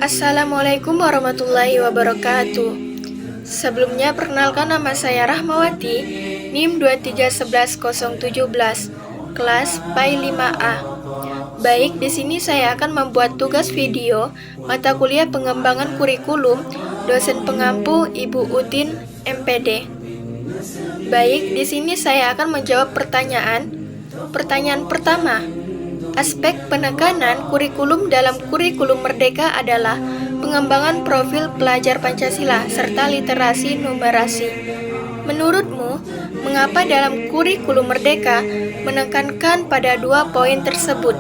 Assalamualaikum warahmatullahi wabarakatuh. Sebelumnya perkenalkan, nama saya Rahmawati, NIM 2311017, kelas PAI 5A. Baik, di sini saya akan membuat tugas video mata kuliah pengembangan kurikulum, dosen pengampu Ibu Utin, MPD. Baik, di sini saya akan menjawab pertanyaan. Pertanyaan pertama, aspek penekanan kurikulum dalam kurikulum Merdeka adalah pengembangan profil pelajar Pancasila serta literasi numerasi. Menurutmu, mengapa dalam kurikulum Merdeka menekankan pada dua poin tersebut?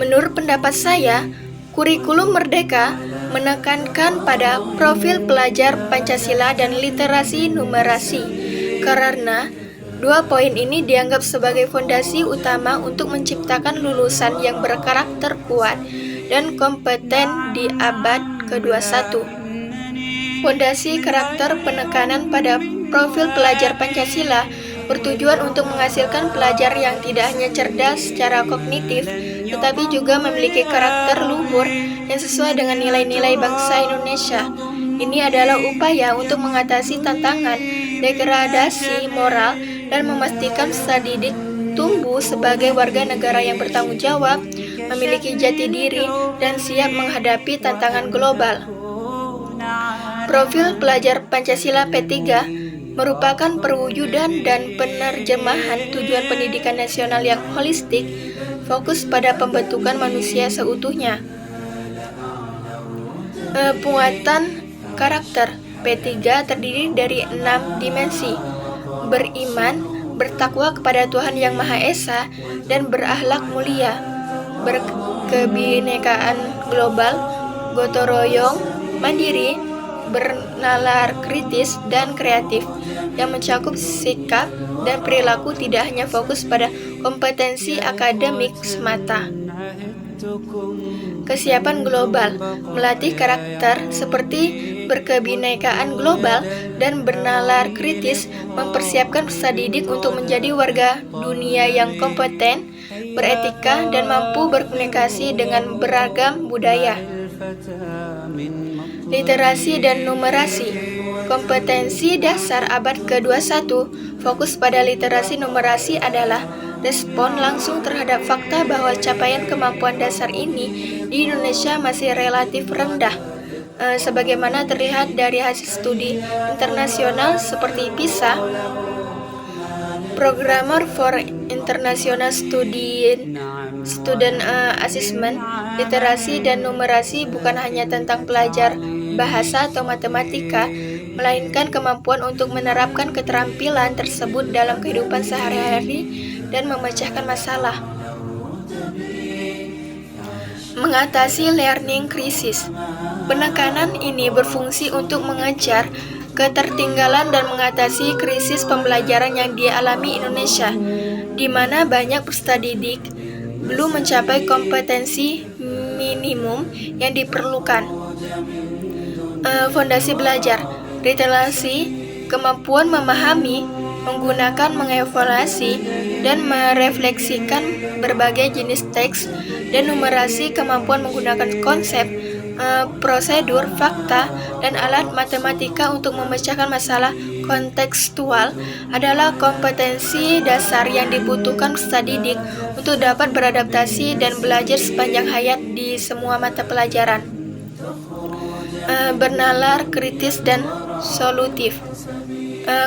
Menurut pendapat saya, kurikulum Merdeka menekankan pada profil pelajar Pancasila dan literasi numerasi karena dua poin ini dianggap sebagai fondasi utama untuk menciptakan lulusan yang berkarakter kuat dan kompeten di abad ke-21. Fondasi karakter penekanan pada profil pelajar Pancasila bertujuan untuk menghasilkan pelajar yang tidak hanya cerdas secara kognitif, tetapi juga memiliki karakter luhur yang sesuai dengan nilai-nilai bangsa Indonesia. Ini adalah upaya untuk mengatasi tantangan degradasi moral dan memastikan peserta didik tumbuh sebagai warga negara yang bertanggung jawab, memiliki jati diri, dan siap menghadapi tantangan global. Profil pelajar Pancasila P3 merupakan perwujudan dan penerjemahan tujuan pendidikan nasional yang holistik, fokus pada pembentukan manusia seutuhnya. Penguatan karakter P3 terdiri dari 6 dimensi: beriman, bertakwa kepada Tuhan Yang Maha Esa, dan berakhlak mulia, berkebinekaan global, gotong royong, mandiri, bernalar kritis dan kreatif, yang mencakup sikap dan perilaku tidak hanya fokus pada kompetensi akademik semata. Kesiapan global melatih karakter seperti berkebinekaan global dan bernalar kritis, mempersiapkan peserta didik untuk menjadi warga dunia yang kompeten, beretika, dan mampu berkomunikasi dengan beragam budaya. Literasi dan numerasi. Kompetensi dasar abad ke-21 fokus pada literasi numerasi adalah respon langsung terhadap fakta bahwa capaian kemampuan dasar ini di Indonesia masih relatif rendah. Sebagaimana terlihat dari hasil studi internasional seperti PISA, Programmer for International Student Assessment. Literasi dan numerasi bukan hanya tentang pelajar bahasa atau matematika, melainkan kemampuan untuk menerapkan keterampilan tersebut dalam kehidupan sehari-hari dan memecahkan masalah. Mengatasi learning crisis. Penekanan ini berfungsi untuk mengejar ketertinggalan dan mengatasi krisis pembelajaran yang dialami Indonesia, di mana banyak peserta didik belum mencapai kompetensi minimum yang diperlukan. Fondasi belajar, literasi, kemampuan memahami, menggunakan, mengevaluasi, dan merefleksikan berbagai jenis teks, dan numerasi, kemampuan menggunakan konsep, prosedur, fakta, dan alat matematika untuk memecahkan masalah kontekstual adalah kompetensi dasar yang dibutuhkan peserta didik untuk dapat beradaptasi dan belajar sepanjang hayat di semua mata pelajaran. Bernalar kritis dan solutif.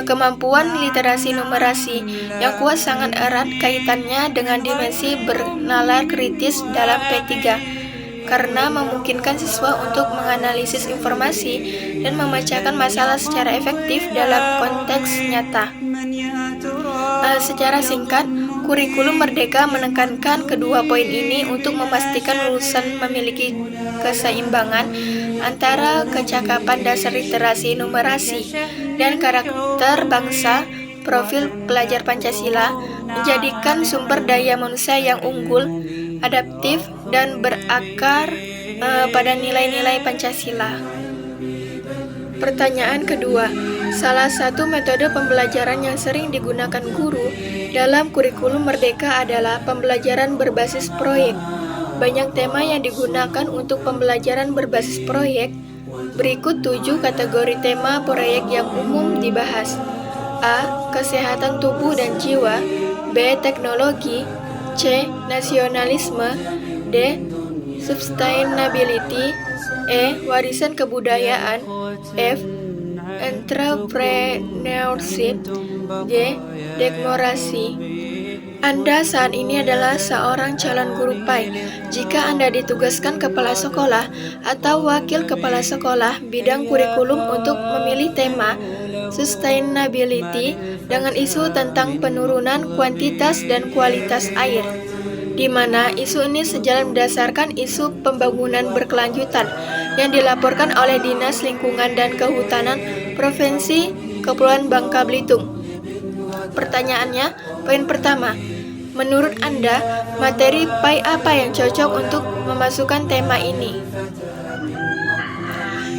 Kemampuan literasi numerasi yang kuat sangat erat kaitannya dengan dimensi bernalar kritis dalam P3 karena memungkinkan siswa untuk menganalisis informasi dan memecahkan masalah secara efektif dalam konteks nyata. Secara singkat, kurikulum Merdeka menekankan kedua poin ini untuk memastikan lulusan memiliki keseimbangan antara kecakapan dasar literasi numerasi dan karakter bangsa. Profil pelajar Pancasila menjadikan sumber daya manusia yang unggul, adaptif, dan berakar pada nilai-nilai Pancasila. Pertanyaan kedua, salah satu metode pembelajaran yang sering digunakan guru dalam kurikulum Merdeka adalah pembelajaran berbasis proyek. banyak tema yang digunakan untuk pembelajaran berbasis proyek. Berikut 7 kategori tema proyek yang umum dibahas. A. Kesehatan tubuh dan jiwa. B. Teknologi. C. Nasionalisme. D. Sustainability. E. Warisan kebudayaan. F. Entrepreneurship. G. Demokrasi. Anda saat ini adalah seorang calon guru PAI. Jika Anda ditugaskan kepala sekolah atau wakil kepala sekolah bidang kurikulum untuk memilih tema sustainability dengan isu tentang penurunan kuantitas dan kualitas air, di mana isu ini sejalan berdasarkan isu pembangunan berkelanjutan yang dilaporkan oleh Dinas Lingkungan dan Kehutanan Provinsi Kepulauan Bangka Belitung. Pertanyaannya, poin pertama, menurut Anda, materi PAI apa yang cocok untuk memasukkan tema ini?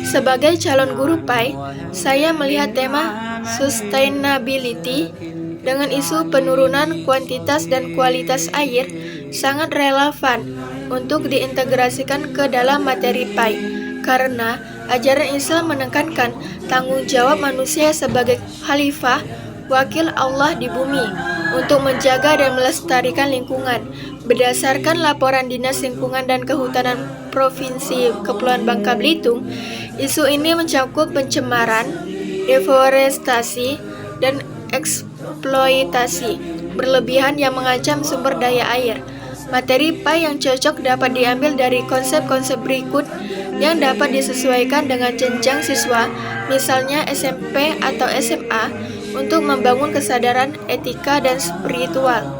Sebagai calon guru PAI, saya melihat tema sustainability dengan isu penurunan kuantitas dan kualitas air sangat relevan untuk diintegrasikan ke dalam materi PAI, karena ajaran Islam menekankan tanggung jawab manusia sebagai khalifah wakil Allah di bumi untuk menjaga dan melestarikan lingkungan. Berdasarkan laporan Dinas Lingkungan dan Kehutanan Provinsi Kepulauan Bangka Belitung, isu ini mencakup pencemaran, deforestasi, dan eksploitasi berlebihan yang mengancam sumber daya air. Materi PAI yang cocok dapat diambil dari konsep-konsep berikut yang dapat disesuaikan dengan jenjang siswa, misalnya SMP atau SMA, untuk membangun kesadaran etika dan spiritual.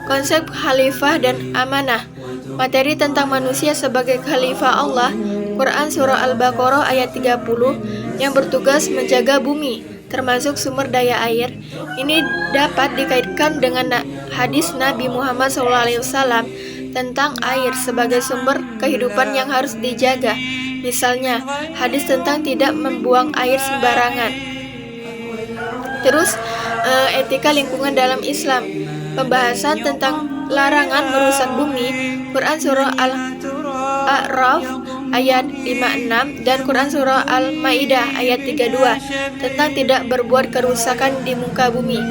Konsep khalifah dan amanah. Materi tentang manusia sebagai khalifah Allah, Quran Surah Al-Baqarah ayat 30, yang bertugas menjaga bumi, termasuk sumber daya air. Ini dapat dikaitkan dengan hadis Nabi Muhammad SAW tentang air sebagai sumber kehidupan yang harus dijaga. Misalnya, hadis tentang tidak membuang air sembarangan. Terus, etika lingkungan dalam Islam. Pembahasan tentang larangan merusak bumi, Quran Surah Al-A'raf ayat 56 dan Quran Surah Al-Ma'idah ayat 32 tentang tidak berbuat kerusakan di muka bumi.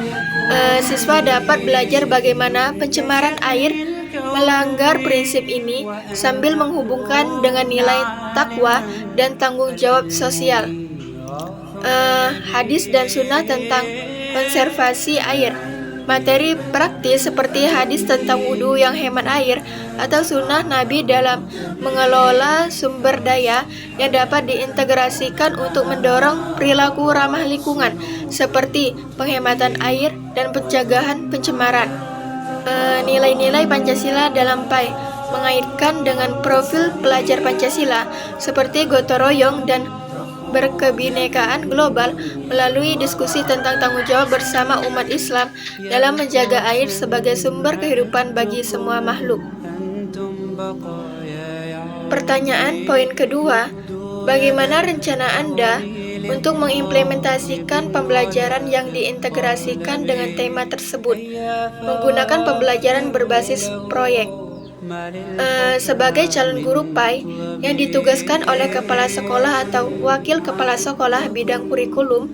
Siswa dapat belajar bagaimana pencemaran air melanggar prinsip ini sambil menghubungkan dengan nilai takwa dan tanggung jawab sosial. Hadis dan sunnah tentang konservasi air. Materi praktis seperti hadis tentang wudhu yang hemat air atau sunnah Nabi dalam mengelola sumber daya yang dapat diintegrasikan untuk mendorong perilaku ramah lingkungan seperti penghematan air dan pencegahan pencemaran. Nilai-nilai Pancasila dalam PAI mengaitkan dengan profil pelajar Pancasila seperti gotong royong dan berkebinekaan global melalui diskusi tentang tanggung jawab bersama umat Islam dalam menjaga air sebagai sumber kehidupan bagi semua makhluk. Pertanyaan poin kedua, bagaimana rencana Anda untuk mengimplementasikan pembelajaran yang diintegrasikan dengan tema tersebut menggunakan pembelajaran berbasis proyek? Sebagai calon guru PAI yang ditugaskan oleh kepala sekolah atau wakil kepala sekolah bidang kurikulum,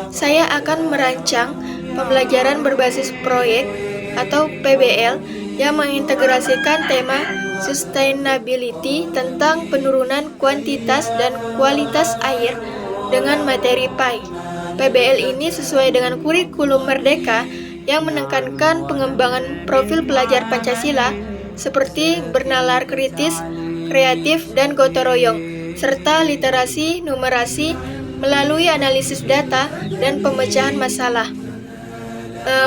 saya akan merancang pembelajaran berbasis proyek atau PBL yang mengintegrasikan tema sustainability tentang penurunan kuantitas dan kualitas air dengan materi PAI. PBL ini sesuai dengan kurikulum Merdeka yang menekankan pengembangan profil pelajar Pancasila seperti bernalar kritis, kreatif, dan gotong royong, serta literasi numerasi melalui analisis data dan pemecahan masalah.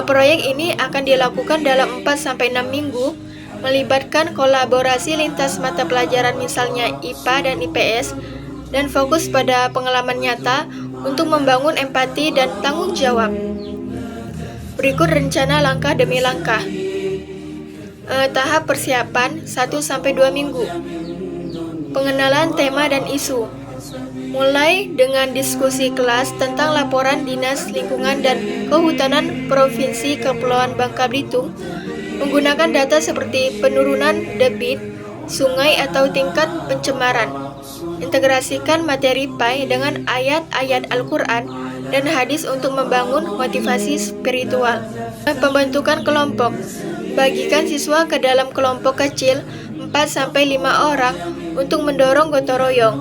Proyek ini akan dilakukan dalam 4-6 minggu, melibatkan kolaborasi lintas mata pelajaran misalnya IPA dan IPS, dan fokus pada pengalaman nyata untuk membangun empati dan tanggung jawab. Berikut rencana langkah demi langkah. Tahap persiapan 1-2 minggu. Pengenalan tema dan isu. Mulai dengan diskusi kelas tentang laporan Dinas Lingkungan dan Kehutanan Provinsi Kepulauan Bangka Belitung Menggunakan data seperti penurunan debit sungai atau tingkat pencemaran. Integrasikan materi PAI dengan ayat-ayat Al-Quran dan hadis untuk membangun motivasi spiritual. Pembentukan kelompok. Bagikan siswa ke dalam kelompok kecil 4-5 orang untuk mendorong gotong royong.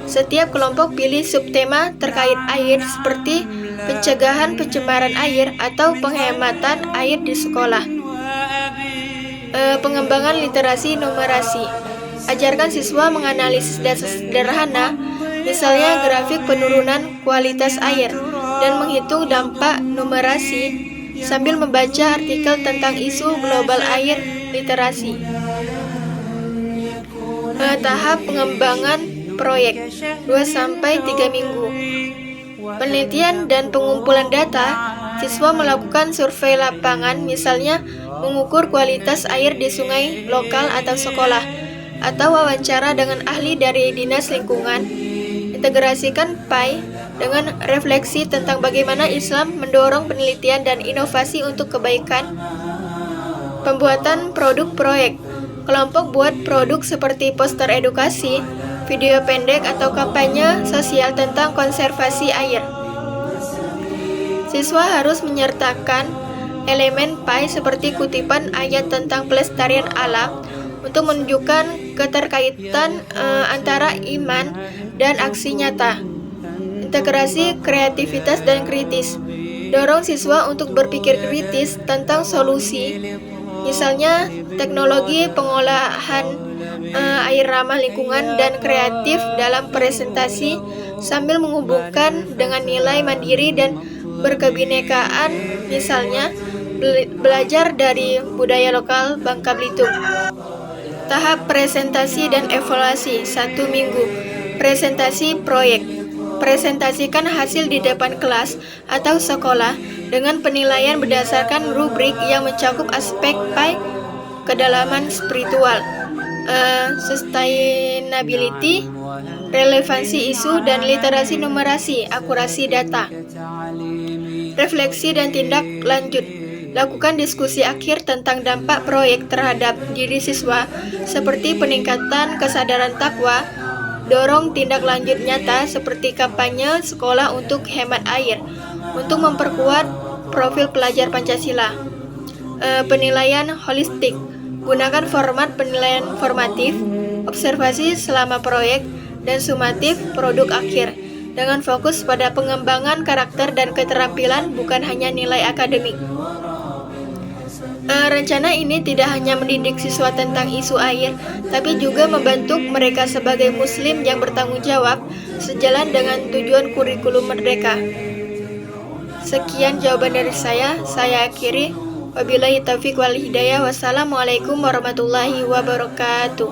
Setiap kelompok pilih subtema terkait air seperti pencegahan pencemaran air atau penghematan air di sekolah. Pengembangan literasi numerasi. Ajarkan siswa menganalisis data sederhana, misalnya grafik penurunan kualitas air, dan menghitung dampak numerasi sambil membaca artikel tentang isu global air literasi. Tahap pengembangan proyek 2-3 minggu. Penelitian dan pengumpulan data. Siswa melakukan survei lapangan, misalnya mengukur kualitas air di sungai lokal atau sekolah, atau wawancara dengan ahli dari dinas lingkungan. Integrasikan PAI dengan refleksi tentang bagaimana Islam mendorong penelitian dan inovasi untuk kebaikan. Pembuatan produk proyek. Kelompok buat produk seperti poster edukasi, video pendek, atau kampanye sosial tentang konservasi air. Siswa harus menyertakan elemen PAI seperti kutipan ayat tentang pelestarian alam untuk menunjukkan keterkaitan antara iman dan aksi nyata. Integrasi kreativitas dan kritis. Dorong siswa untuk berpikir kritis tentang solusi, misalnya teknologi pengolahan air ramah lingkungan dan kreatif dalam presentasi sambil menghubungkan dengan nilai mandiri dan berkebinekaan, misalnya belajar dari budaya lokal Bangka Belitung. Tahap presentasi dan evaluasi 1 minggu. Presentasi proyek. Presentasikan hasil di depan kelas atau sekolah dengan penilaian berdasarkan rubrik yang mencakup aspek PAI, kedalaman spiritual, sustainability, relevansi isu, dan literasi numerasi, akurasi data. Refleksi dan tindak lanjut. Lakukan diskusi akhir tentang dampak proyek terhadap diri siswa, seperti peningkatan kesadaran takwa. Dorong tindak lanjut nyata seperti kampanye sekolah untuk hemat air, untuk memperkuat profil pelajar Pancasila. Penilaian holistik. Gunakan format penilaian formatif, observasi selama proyek, dan sumatif produk akhir, dengan fokus pada pengembangan karakter dan keterampilan, bukan hanya nilai akademik. Rencana ini tidak hanya mendidik siswa tentang isu air, tapi juga membentuk mereka sebagai muslim yang bertanggung jawab, sejalan dengan tujuan kurikulum merdeka. Sekian jawaban dari saya akhiri. Wabillahi taufiq wal hidayah. Wassalamualaikum warahmatullahi wabarakatuh.